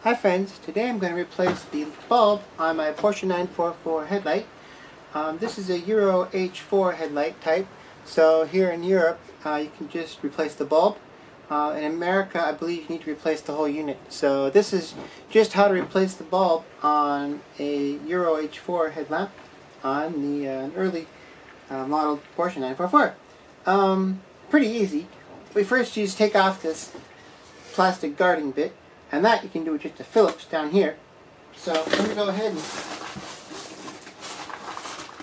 Hi friends, today I'm going to replace the bulb on my Porsche 944 headlight. This is a Euro H4 headlight type, so here in Europe you can just replace the bulb. In America I believe you need to replace the whole unit. So this is just how to replace the bulb on a Euro H4 headlamp on the early model Porsche 944. Pretty easy. We first just take off this plastic guarding bit. And that you can do with just a Phillips down here. So let me go ahead and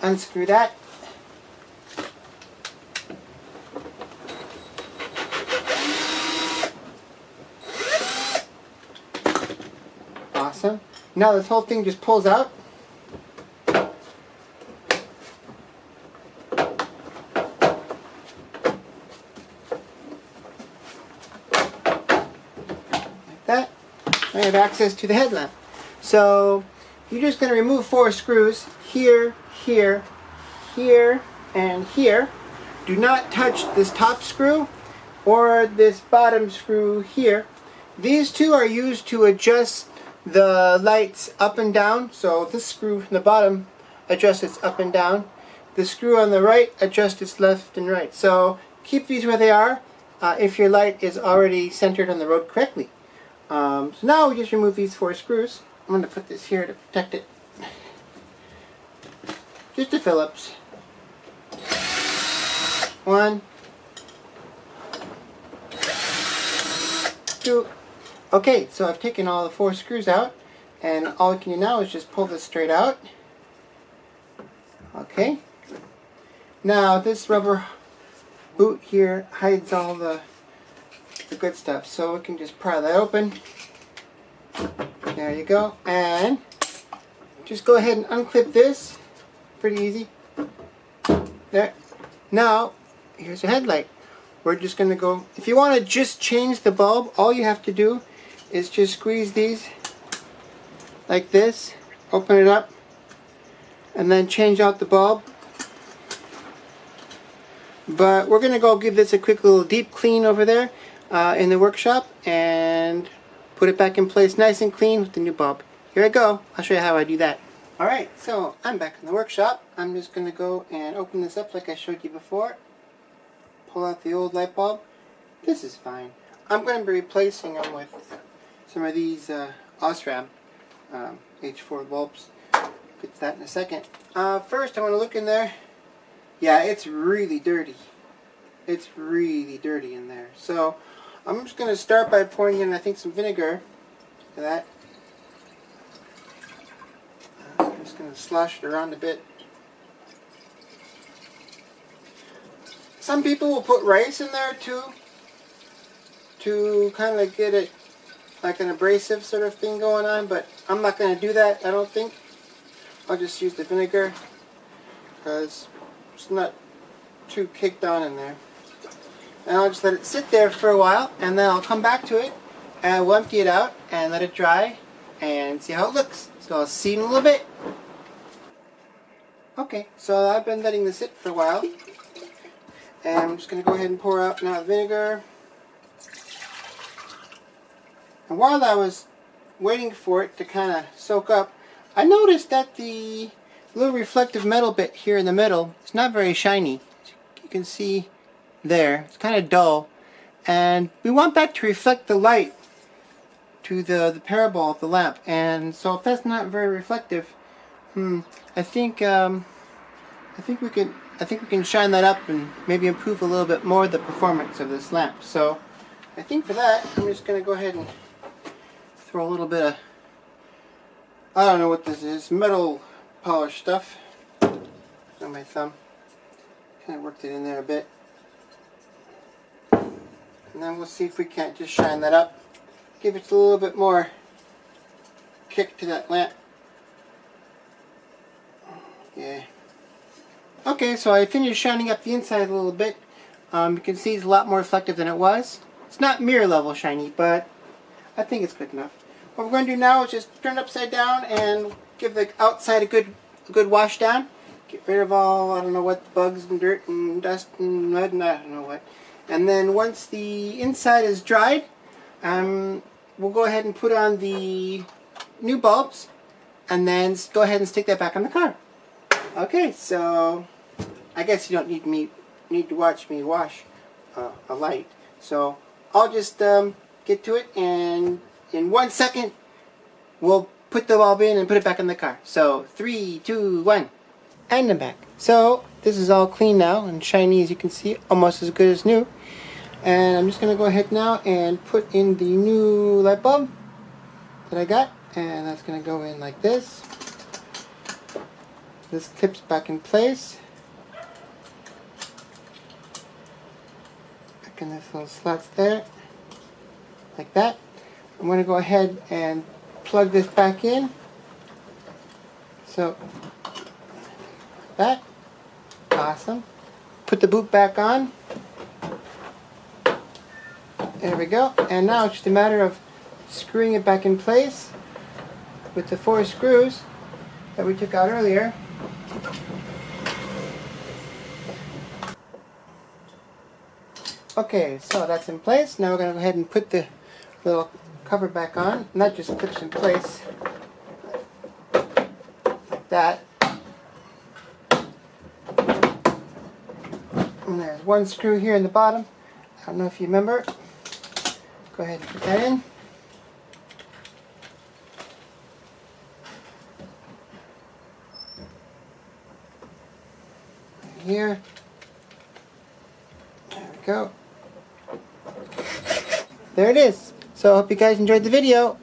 unscrew that. Awesome. Now this whole thing just pulls out. Like that. I have access to the headlamp. So you're just going to remove 4 screws here, here, here, and here. Do not touch this top screw or this bottom screw here. These two are used to adjust the lights up and down. So this screw from the bottom adjusts its up and down. The screw on the right adjusts its left and right. So keep these where they are if your light is already centered on the road correctly. So now we just remove these 4 screws. I'm going to put this here to protect it. Just a Phillips. 1, 2. Okay, so I've taken all the 4 screws out, and all we can do now is just pull this straight out. Okay. Now this rubber boot here hides all the good stuff, so we can just pry that open. There you go, and just go ahead and unclip this. Pretty easy. There. Now here's your headlight. We're just going to go, if you want to just change the bulb, all you have to do is just squeeze these like this, open it up, and then change out the bulb. But we're going to go give this a quick little deep clean over there in the workshop and put it back in place nice and clean with the new bulb. Here I go. I'll show you how I do that. Alright, so I'm back in the workshop. I'm just going to go and open this up like I showed you before. Pull out the old light bulb. This is fine. I'm going to be replacing them with some of these OSRAM H4 bulbs. Get to that in a second. First I want to look in there. Yeah, it's really dirty. It's really dirty in there. So I'm just going to start by pouring in, I think, some vinegar to that. I'm just going to slosh it around a bit. Some people will put rice in there too, to kind of get it like an abrasive sort of thing going on, but I'm not going to do that, I don't think. I'll just use the vinegar because it's not too caked on in there. And I'll just let it sit there for a while, and then I'll come back to it and we'll empty it out and let it dry and see how it looks. So I'll see you in a little bit. Okay, so I've been letting this sit for a while, and I'm just going to go ahead and pour out now the vinegar. And while I was waiting for it to kind of soak up, I noticed that the little reflective metal bit here in the middle is not very shiny. You can see there, it's kind of dull, and we want that to reflect the light to the parabol of the lamp. And so if that's not very reflective, I think we can shine that up and maybe improve a little bit more the performance of this lamp. So I think for that I'm just going to go ahead and throw a little bit of, I don't know what this is, metal polish stuff on my thumb. Kind of worked it in there a bit. And then we'll see if we can't just shine that up. Give it a little bit more kick to that lamp. Yeah. Okay, so I finished shining up the inside a little bit. You can see it's a lot more reflective than it was. It's not mirror level shiny, but I think it's good enough. What we're going to do now is just turn it upside down and give the outside a good wash down. Get rid of all, I don't know what, bugs and dirt and dust and mud and I don't know what. And then once the inside is dried, I'm we'll go ahead and put on the new bulbs and then go ahead and stick that back on the car. Okay, so I guess you don't need to watch me wash a light. So I'll just get to it, and in 1 second we'll put the bulb in and put it back in the car. So 3, 2, 1, and I'm back. So this is all clean now and shiny, as you can see, almost as good as new. And I'm just going to go ahead now and put in the new light bulb that I got, and that's going to go in like this. This clips back in place. Back in this little slots there, like that. I'm going to go ahead and plug this back in. So that, awesome. Put the boot back on. There we go. And now it's just a matter of screwing it back in place with the 4 screws that we took out earlier. Okay, so that's in place. Now we're going to go ahead and put the little cover back on. And that just clips in place like that. And there's 1 screw here in the bottom. I don't know if you remember. Go ahead and put that in. Right here. There we go. There it is. So I hope you guys enjoyed the video.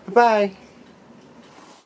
Bye-bye.